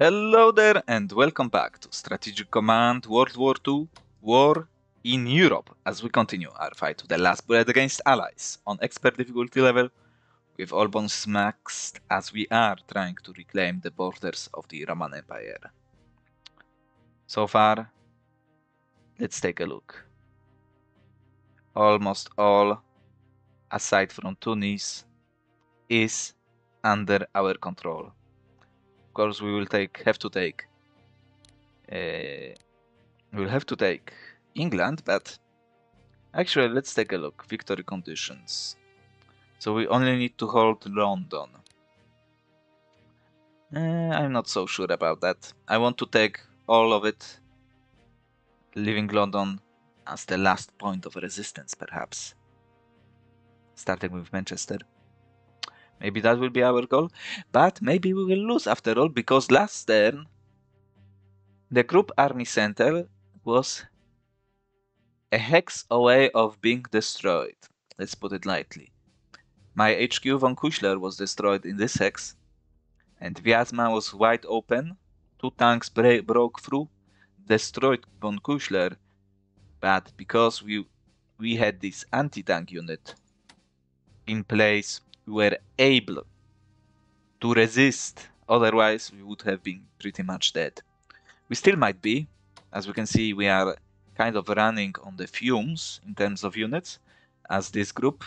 Hello there and welcome back to Strategic Command World War II War in Europe as we continue our fight to the last bullet against allies on expert difficulty level with all bonuses maxed as we are trying to reclaim the borders of the Roman Empire. So far, let's take a look. Almost all, aside from Tunis, is under our control. Of course, we will have to take England, but actually let's take a look. Victory conditions. So we only need to hold London. I'm not so sure about that. I want to take all of it, leaving London as the last point of resistance, perhaps. Starting with Manchester. Maybe that will be our goal, but maybe we will lose after all, because last turn the Group Army Center was a hex away of being destroyed. Let's put it lightly. My HQ von Kuchler was destroyed in this hex, and Vyazma was wide open. 2 tanks broke through, destroyed von Kuchler, but because we had this anti-tank unit in place, we were able to resist. Otherwise, we would have been pretty much dead. We still might be. As we can see, we are kind of running on the fumes in terms of units, as this group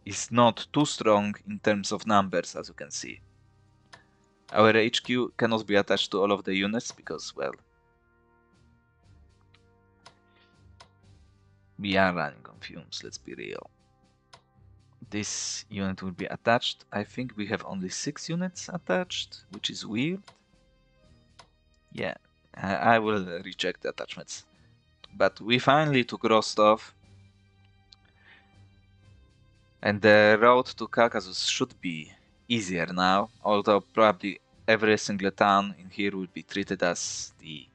is not too strong in terms of numbers, as you can see. Our HQ cannot be attached to all of the units because, well, we are running on fumes, let's be real. This unit will be attached. I think we have only 6 units attached, which is weird. Yeah, I will reject the attachments. But we finally took Rostov. And the road to Caucasus should be easier now, although probably every single town in here will be treated as the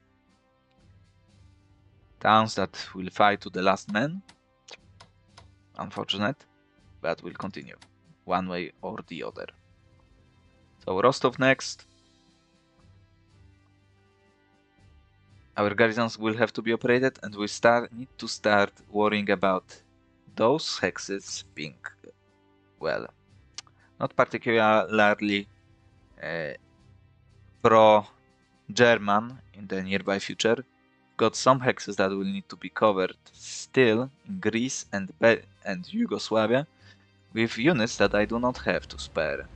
towns that will fight to the last man. Unfortunate, but we'll continue, one way or the other. So Rostov next. Our garrisons will have to be operated, and we need to start worrying about those hexes being, well, not particularly pro-German in the nearby future. Got some hexes that will need to be covered still in Greece and Yugoslavia with units that I do not have to spare.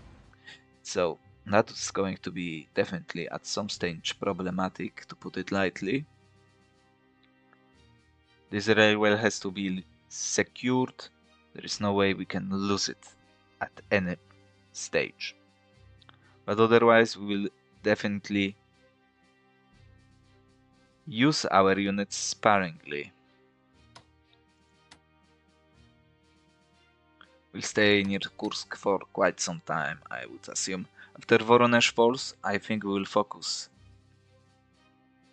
So that's going to be definitely at some stage problematic, to put it lightly. This railway has to be secured. There is no way we can lose it at any stage. But otherwise we will definitely use our units sparingly. We'll stay near Kursk for quite some time, I would assume. After Voronezh falls, I think we will focus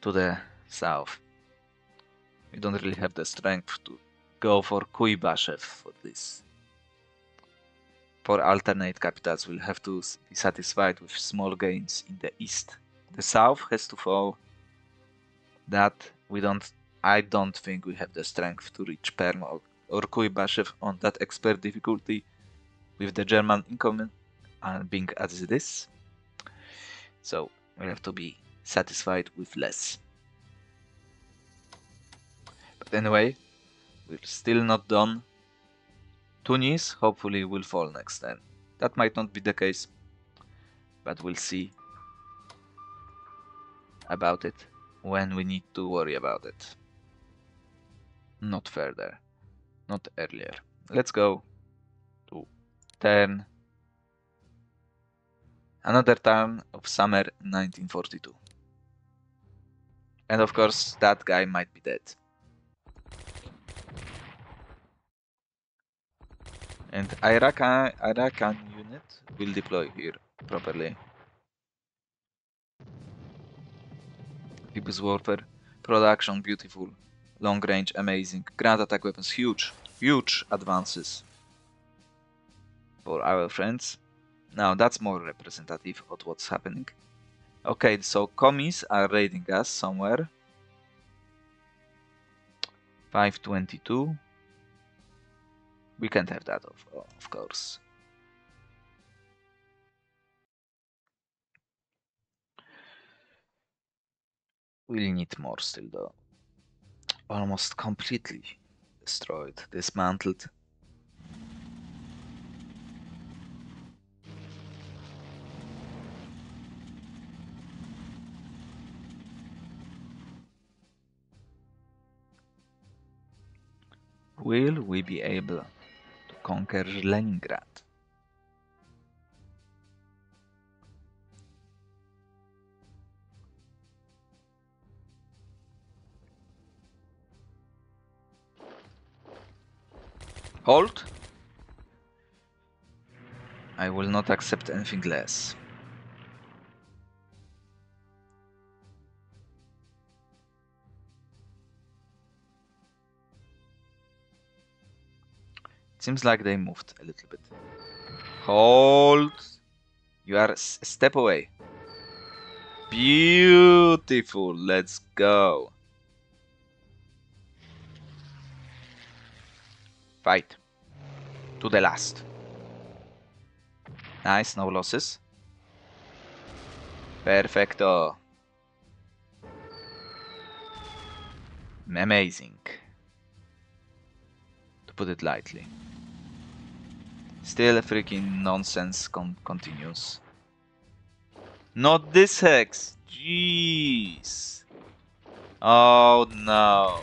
to the south. We don't really have the strength to go for Kuibashev for this. For alternate capitals, we'll have to be satisfied with small gains in the east. The south has to fall. That I don't think we have the strength to reach Perm or Kuibashev on that expert difficulty with the German incoming being as it is. So we have to be satisfied with less. But anyway, we're still not done. Tunis hopefully will fall next time. That might not be the case, but we'll see about it when we need to worry about it. Not further, not earlier. Let's go to turn. Another turn of summer 1942. And of course, that guy might be dead. And Iraqan unit will deploy here properly. People's warfare, production beautiful, long range amazing, ground attack weapons huge advances for our friends. Now that's more representative of what's happening. Okay, so commies are raiding us somewhere. 522. We can't have that, of course. We'll need more still, though. Almost completely destroyed, dismantled. Will we be able to conquer Leningrad? Hold! I will not accept anything less. It seems like they moved a little bit. Hold! You are a step away. Beautiful, let's go. Fight. To the last. Nice, no losses. Perfecto. Amazing. To put it lightly. Still freaking nonsense continues. Not this hex! Jeez! Oh no.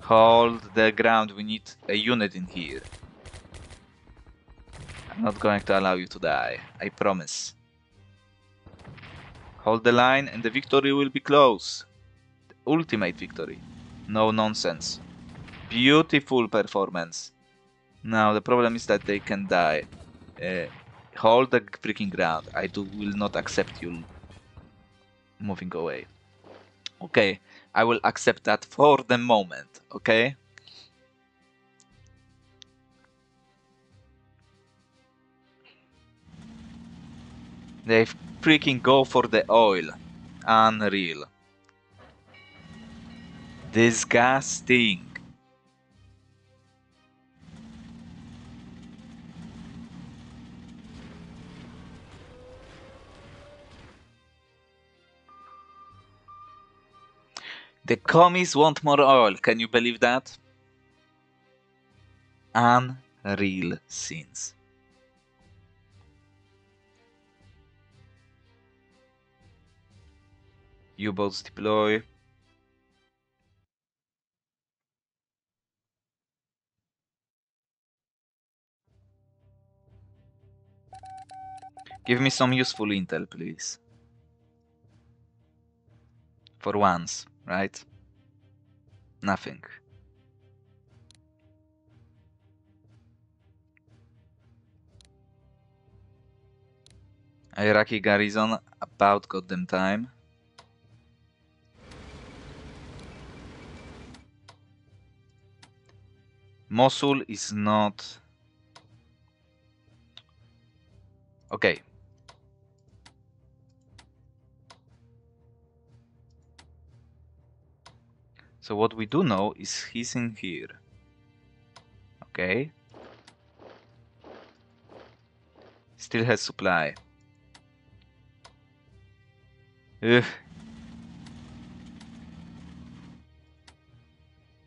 Hold the ground, we need a unit in here. I'm not going to allow you to die, I promise. Hold the line and the victory will be close. The ultimate victory. No nonsense. Beautiful performance. Now the problem is that they can die. Hold the freaking ground. I will not accept you moving away. Okay, I will accept that for the moment, okay? They freaking go for the oil. Unreal. Disgusting. The commies want more oil, can you believe that? Unreal scenes. U-boats deploy. Give me some useful intel, please. For once, right? Nothing. Iraqi garrison, about goddamn time. Mosul is not... Okay. So what we do know is he's in here. Okay. Still has supply. Ugh.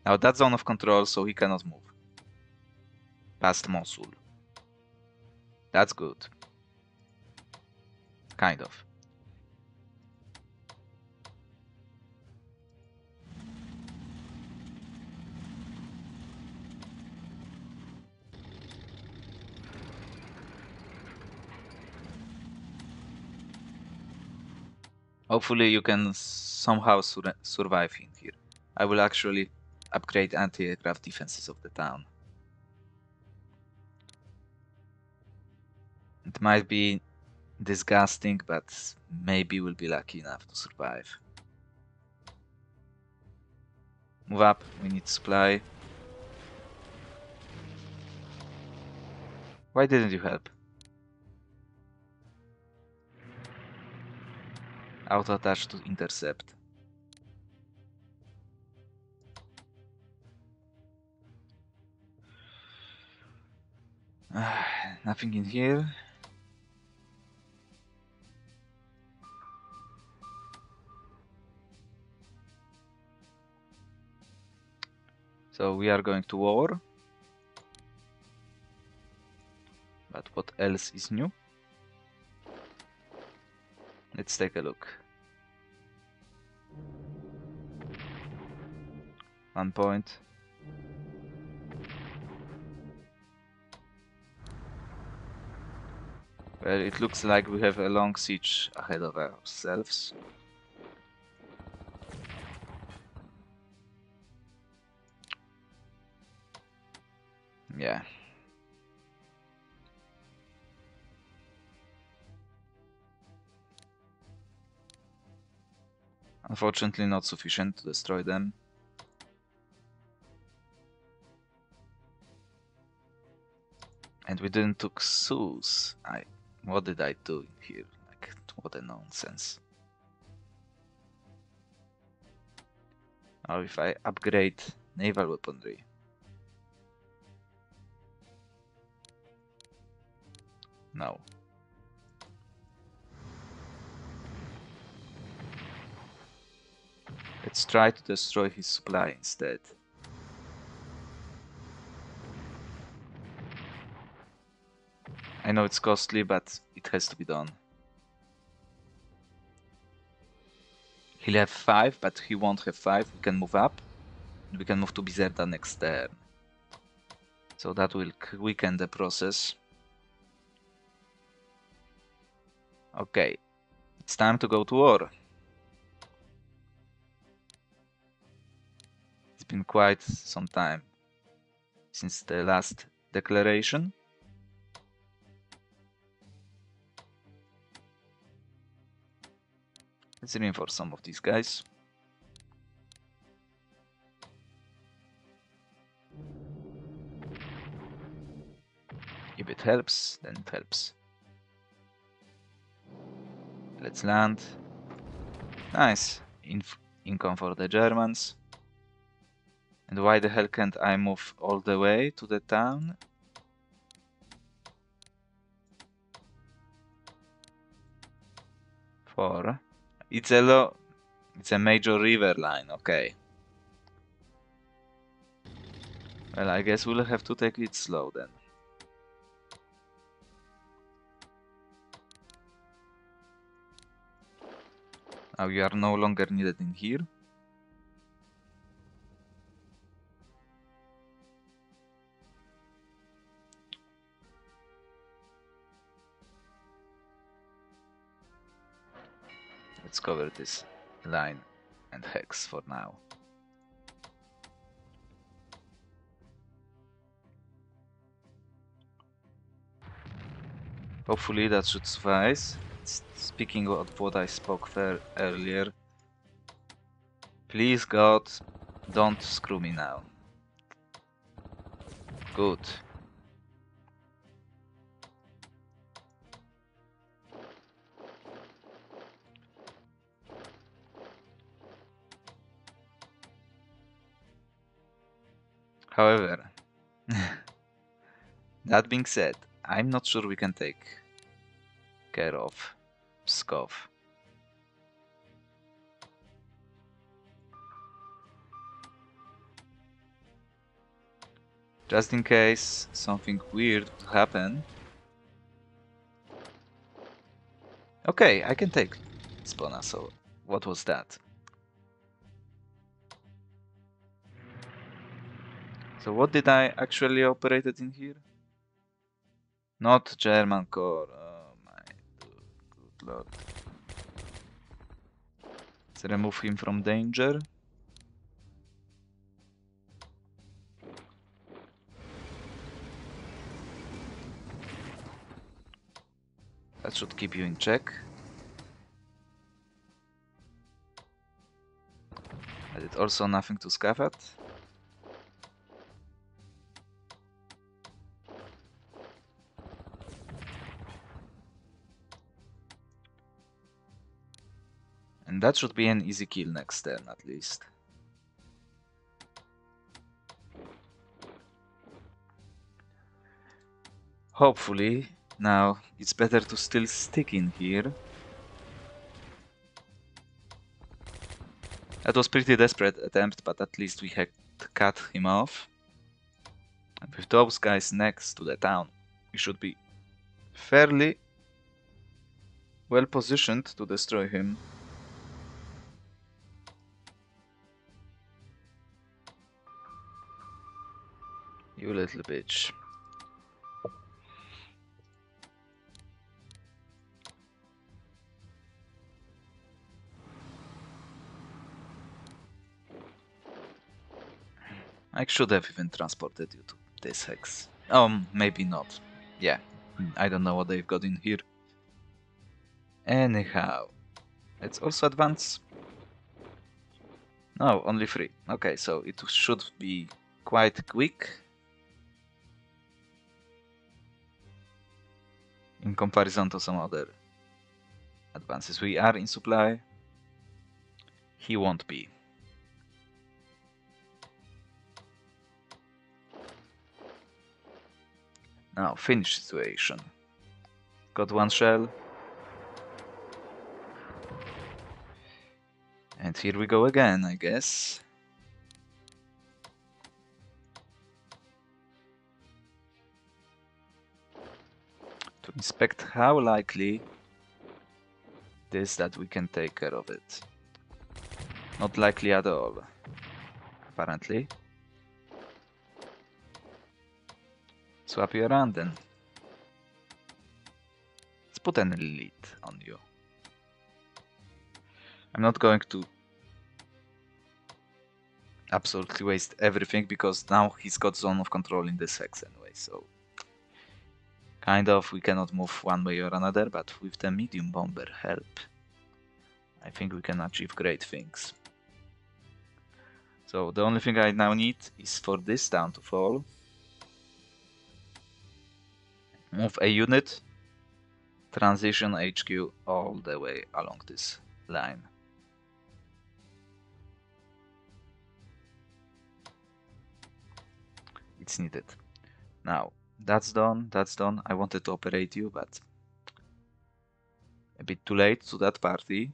Now that's zone of control, so he cannot move. Past Mosul. That's good. Kind of. Hopefully you can somehow survive in here. I will actually upgrade anti-aircraft defenses of the town. It might be disgusting, but maybe we'll be lucky enough to survive. Move up, we need supply. Why didn't you help? Auto attach to intercept. Nothing in here. So we are going to war. But what else is new? Let's take a look. 1 point. Well, it looks like we have a long siege ahead of ourselves. Yeah. Unfortunately not sufficient to destroy them. And we didn't took Zeus. What did I do here? Like, what a nonsense. Or if I upgrade naval weaponry. No. Let's try to destroy his supply instead. I know it's costly, but it has to be done. He'll have 5, but he won't have 5. We can move up. And we can move to Bizerta next turn. So that will quicken the process. Okay. It's time to go to war. It's been quite some time since the last declaration. Let's reinforce some of these guys. If it helps, then it helps. Let's land. Nice. Income for the Germans. And why the hell can't I move all the way to the town? It's a major river line, okay. Well, I guess we'll have to take it slow then. Now you are no longer needed in here. Let's cover this line and hex for now. Hopefully that should suffice. Speaking of what I spoke earlier, please God, don't screw me now. Good. However, that being said, I'm not sure we can take care of Pskov. Just in case something weird would happen. Okay, I can take Spona, so what was that? So what did I actually operated in here? Not German core. Oh my good lord. Let's remove him from danger. That should keep you in check. I did also nothing to scoff at. That should be an easy kill next turn, at least. Hopefully. Now, it's better to still stick in here. That was pretty desperate attempt, but at least we had cut him off. And with those guys next to the town, we should be fairly well positioned to destroy him. You little bitch. I should have even transported you to this hex. Maybe not. Yeah, I don't know what they've got in here. Anyhow, let's also advance. No, only 3. Okay, so it should be quite quick in comparison to some other advances. We are in supply. He won't be. Now, finish situation. Got 1 shell. And here we go again, I guess. To inspect how likely it is that we can take care of it. Not likely at all, apparently. Swap you around then. Let's put an elite on you. I'm not going to absolutely waste everything because now he's got zone of control in this hex anyway, so kind of we cannot move one way or another, but with the medium bomber help, I think we can achieve great things. So the only thing I now need is for this town to fall. Move a unit, transition HQ all the way along this line. It's needed. Now, that's done, that's done. I wanted to operate you, but a bit too late to that party.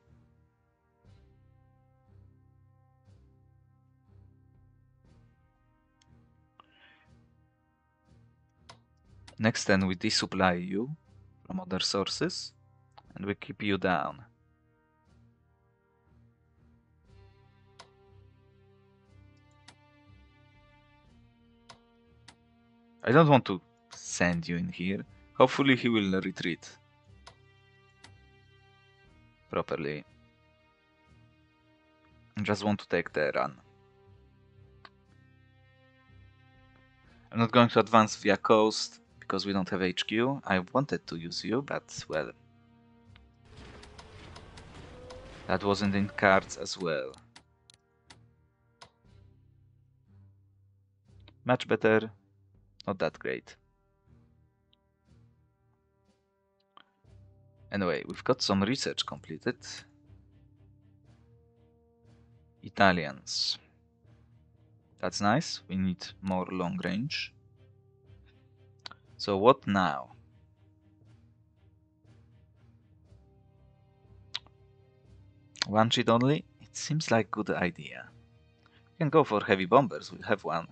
Next turn we desupply you from other sources, and we keep you down. I don't want to send you in here. Hopefully he will retreat properly. I just want to take the run. I'm not going to advance via coast because we don't have HQ. I wanted to use you, but well, that wasn't in cards as well. Much better, not that great. Anyway, we've got some research completed. Italians. That's nice. We need more long range. So what now? One sheet only? It seems like a good idea. We can go for heavy bombers. We have one.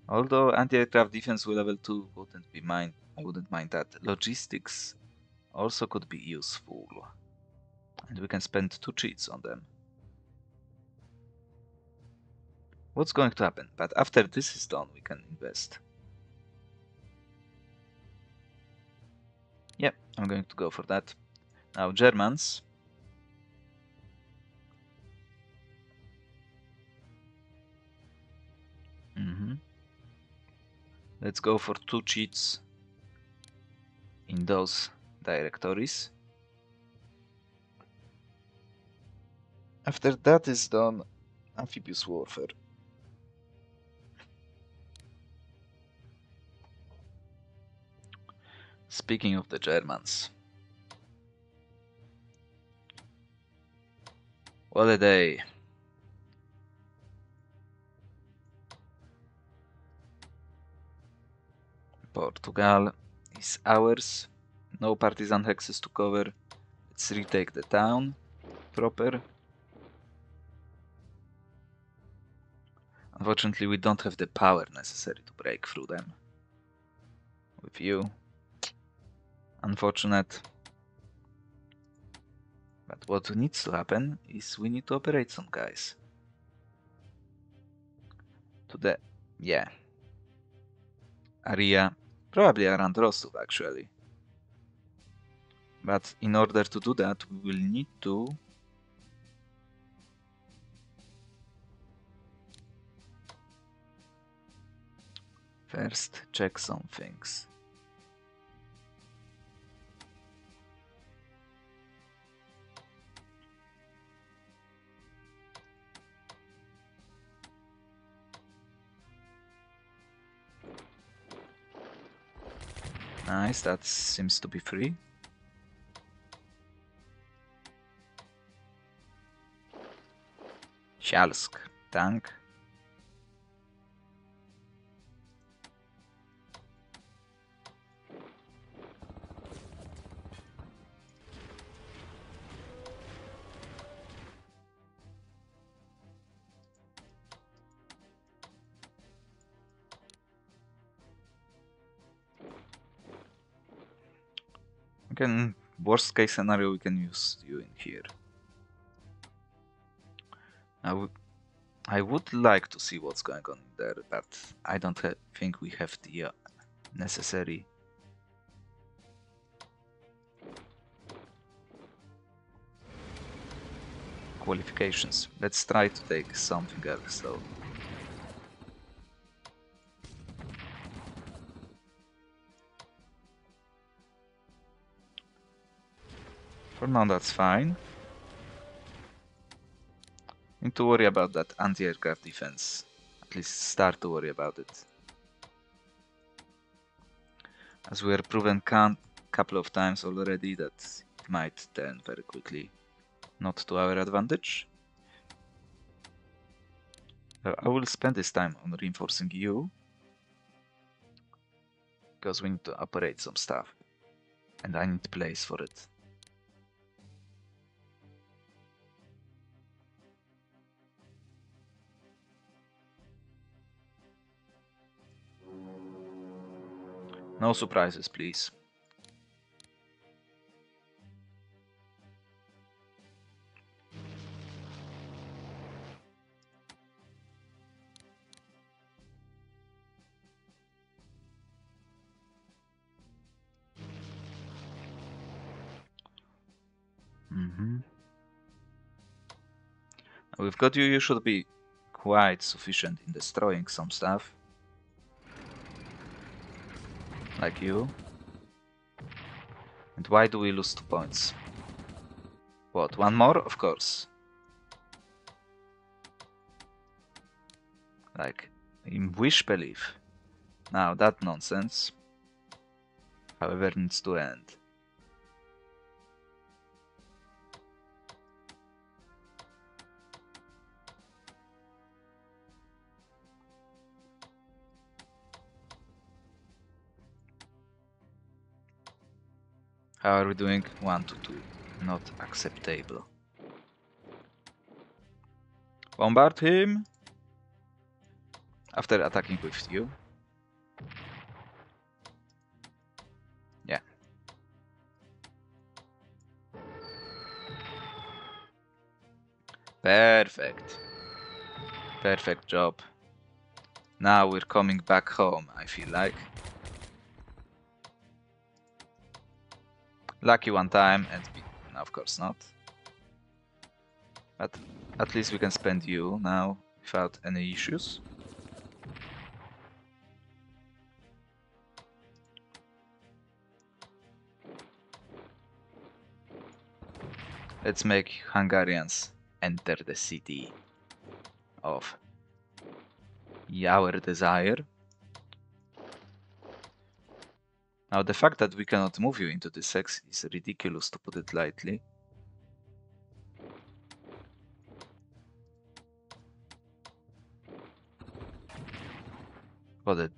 Although anti-aircraft defense will level 2 wouldn't be mine. I wouldn't mind that. Logistics also could be useful. And we can spend 2 cheats on them. What's going to happen? But after this is done, we can invest. Yep, I'm going to go for that. Now, Germans. Let's go for 2 cheats in those directories. After that is done, amphibious warfare. Speaking of the Germans, What a day. Portugal is ours. No partisan hexes to cover. Let's retake the town proper. Unfortunately, we don't have the power necessary to break through them. With you. Unfortunate. But what needs to happen is we need to operate some guys. To the... yeah. Area. Probably around Rostov, actually. But in order to do that, we will need to... first check some things. Nice, that seems to be free. Shalsk, tank. Again, worst case scenario, we can use you in here. I would like to see what's going on there, but I don't think we have the necessary qualifications. Let's try to take something else though. For now that's fine. Need to worry about that anti-aircraft defense. At least start to worry about it. As we are proven couple of times already that it might turn very quickly not to our advantage. I will spend this time on reinforcing you, because we need to operate some stuff, and I need place for it. No surprises, please. We've got you, you should be quite sufficient in destroying some stuff. Like you. And why do we lose 2 points? What, one more? Of course. Like, in wish belief. Now, that nonsense, however, needs to end. How are we doing? 1 to 2. Not acceptable. Bombard him! After attacking with you. Yeah. Perfect. Perfect job. Now we're coming back home, I feel like. Lucky one time, and no, of course not. But at least we can spend you now without any issues. Let's make Hungarians enter the city of our desire. Now the fact that we cannot move you into this sex is ridiculous, to put it lightly. Spotted.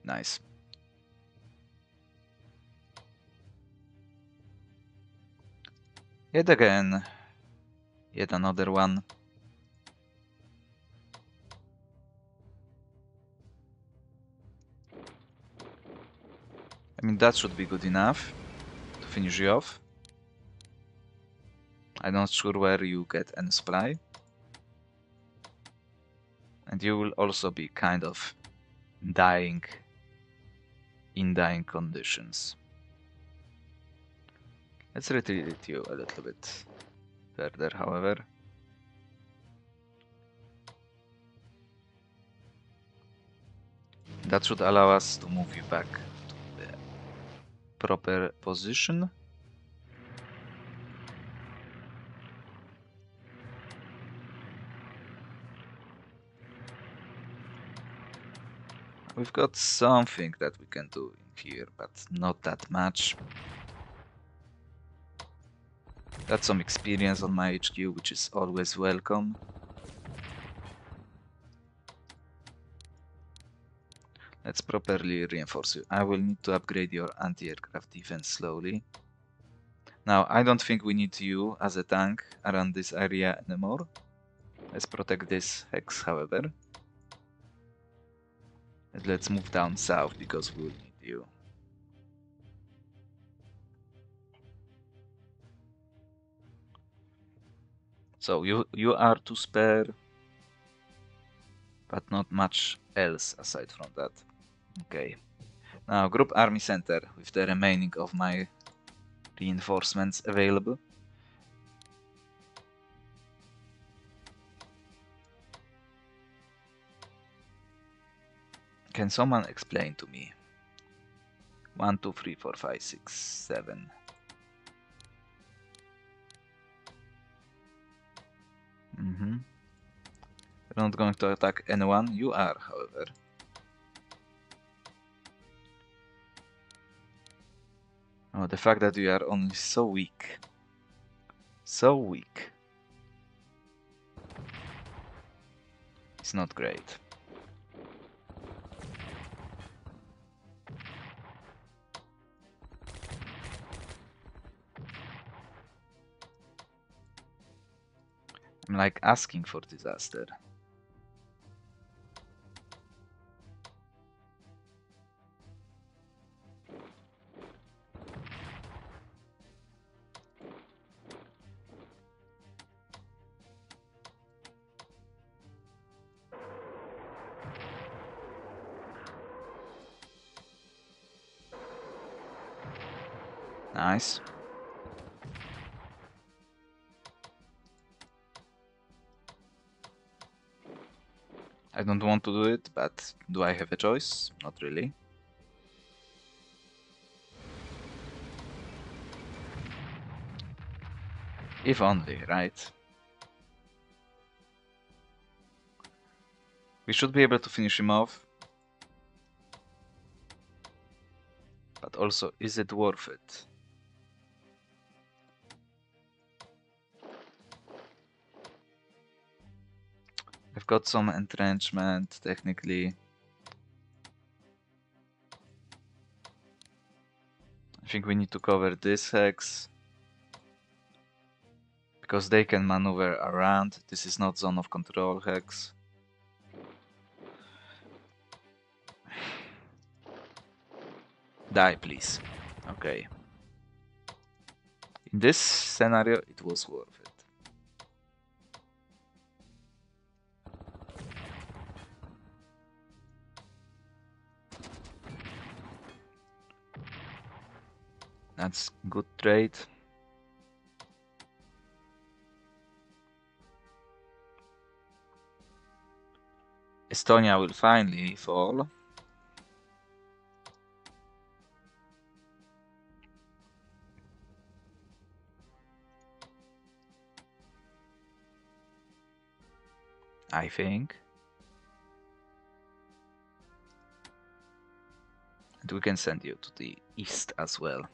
Nice. Yet again, yet another one. I mean, that should be good enough to finish you off. I'm not sure where you get any supply. And you will also be kind of dying in dying conditions. Let's retreat you a little bit further, however. That should allow us to move you back to the proper position. We've got something that we can do in here, but not that much. Got some experience on my HQ, which is always welcome. Let's properly reinforce you. I will need to upgrade your anti-aircraft defense slowly. Now, I don't think we need you as a tank around this area anymore. Let's protect this hex, however. And let's move down south because we'll need you. So you are to spare, but not much else aside from that. Okay. Now group army center with the remaining of my reinforcements available. Can someone explain to me? 1, 2, 3, 4, 5, 6, 7. We're not going to attack anyone. You are, however. Oh, the fact that you are only so weak. So weak. It's not great. I'm like asking for disaster. Nice. I don't want to do it, but do I have a choice? Not really. If only, right? We should be able to finish him off. But also, is it worth it? I've got some entrenchment, technically. I think we need to cover this hex. Because they can maneuver around. This is not zone of control hex. Die, please. Okay. In this scenario, it was worth it. That's good trade. Estonia will finally fall. I think. And we can send you to the east as well.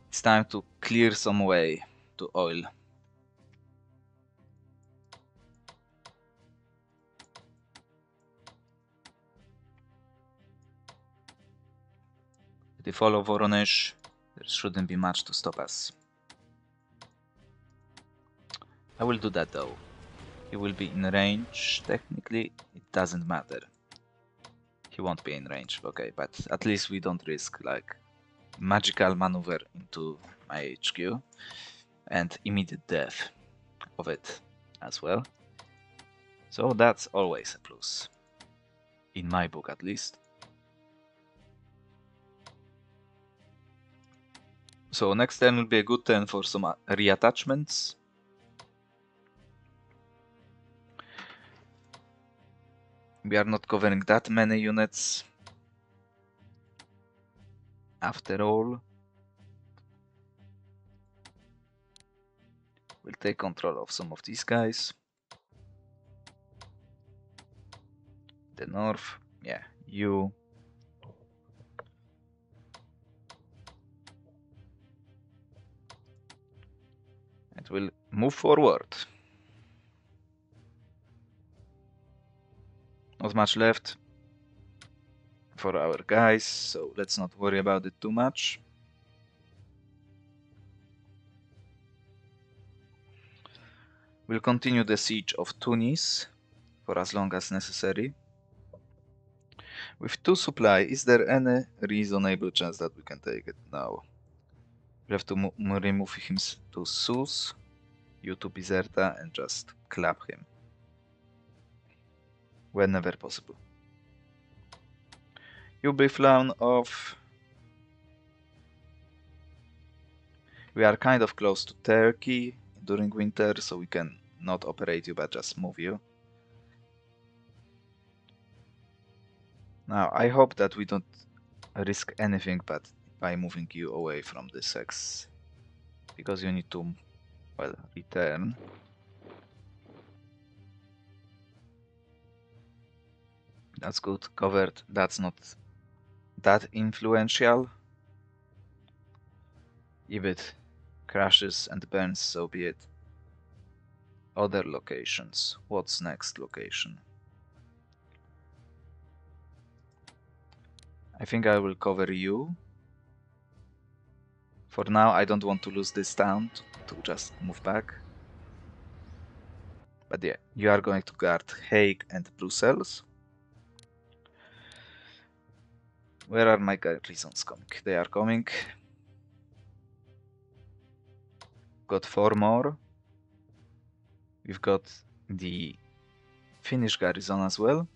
It's time to clear some way to oil. If they follow Voronezh, there shouldn't be much to stop us. I will do that though. He will be in range. Technically, it doesn't matter. He won't be in range, okay, but at least we don't risk like magical maneuver into my HQ and immediate death of it as well. So that's always a plus. In my book at least. So next turn will be a good turn for some reattachments. We are not covering that many units. After all, we'll take control of some of these guys. The north, yeah, you. And we'll move forward. Not much left for our guys, so let's not worry about it too much. We'll continue the siege of Tunis for as long as necessary. With 2 supply, is there any reasonable chance that we can take it now? We have to remove him to Sus, you to Bizerta, and just clap him. Whenever possible. You be flown off. We are kind of close to Turkey during winter, so we can not operate you, but just move you. Now, I hope that we don't risk anything but by moving you away from the sex, because you need to, well, return. That's good, covered. That's not that influential. If it crashes and burns, so be it. Other locations. What's next location? I think I will cover you. For now, I don't want to lose this town to just move back. But yeah, you are going to guard Hague and Brussels. Where are my garrisons coming? They are coming. Got 4 more. We've got the Finnish garrison as well.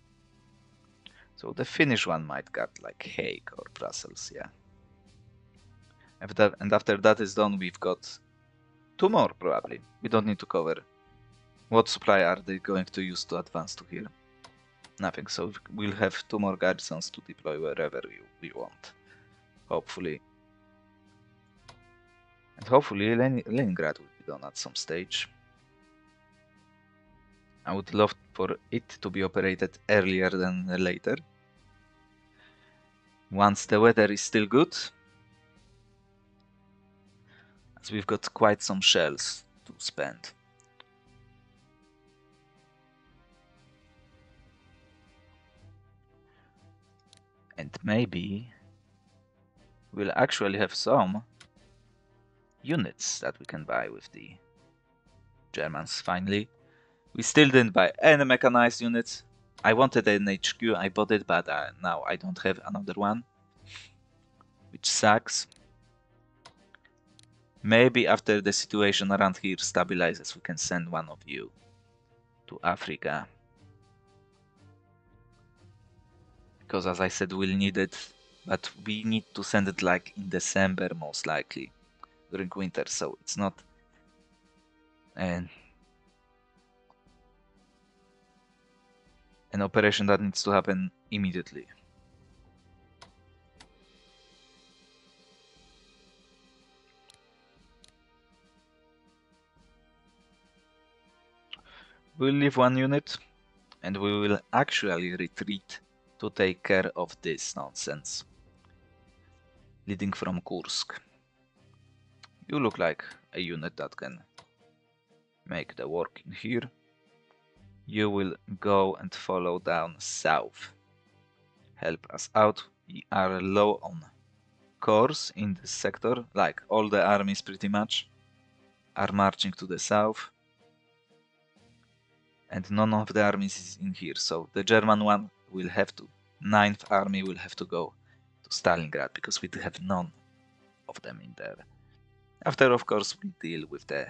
So the Finnish one might guard like Hague or Brussels, yeah. And after that is done, we've got 2 more probably. We don't need to cover. What supply are they going to use to advance to here? Nothing, so we'll have 2 more garrisons to deploy wherever we want. Hopefully. And hopefully Leningrad will be done at some stage. I would love for it to be operated earlier than later. Once the weather is still good. As we've got quite some shells to spend. And maybe we'll actually have some units that we can buy with the Germans finally. We still didn't buy any mechanized units. I wanted an HQ, I bought it, but now I don't have another one. Which sucks. Maybe after the situation around here stabilizes, we can send one of you to Africa. Because as I said, we'll need it, but we need to send it like in December most likely, during winter, so it's not an operation that needs to happen immediately. We'll leave 1 unit, and we will actually retreat to take care of this nonsense. Leading from Kursk. You look like a unit that can make the work in here. You will go and follow down south. Help us out. We are low on cores in this sector, like all the armies pretty much are marching to the south. And none of the armies is in here, so the German one will have to, 9th army will have to go to Stalingrad, because we have none of them in there. After, of course, we deal with the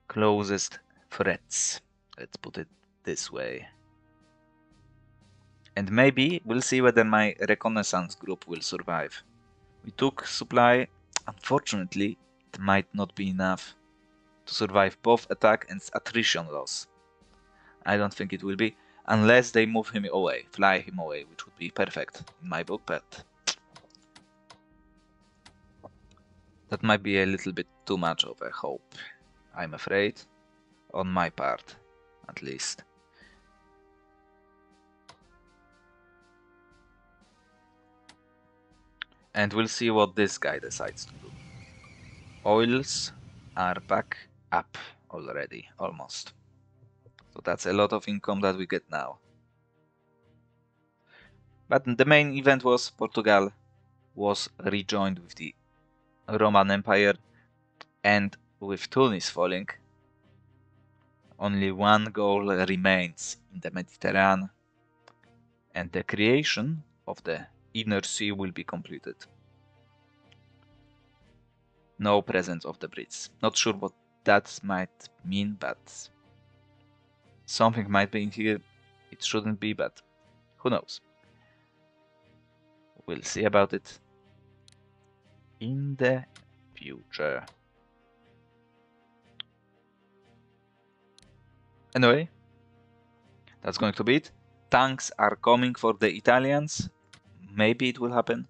closest threats, let's put it this way. And maybe we'll see whether my reconnaissance group will survive. We took supply, unfortunately it might not be enough to survive both attack and attrition loss. I don't think it will be, unless they move him away, fly him away, which would be perfect in my book, but that might be a little bit too much of a hope, I'm afraid, on my part, at least. And we'll see what this guy decides to do. Oils are back up already, almost. So that's a lot of income that we get now. But the main event was Portugal was rejoined with the Roman Empire, and with Tunis falling, only one goal remains in the Mediterranean, and the creation of the inner sea will be completed. No presence of the Brits. Not sure what that might mean, but something might be in here. It shouldn't be, but who knows? We'll see about it in the future. Anyway, that's going to be it. Tanks are coming for the Italians. Maybe it will happen.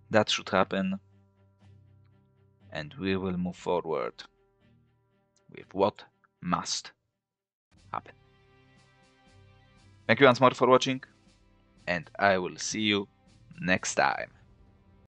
That should happen. And we will move forward with what must happen. Thank you once more for watching, and I will see you next time.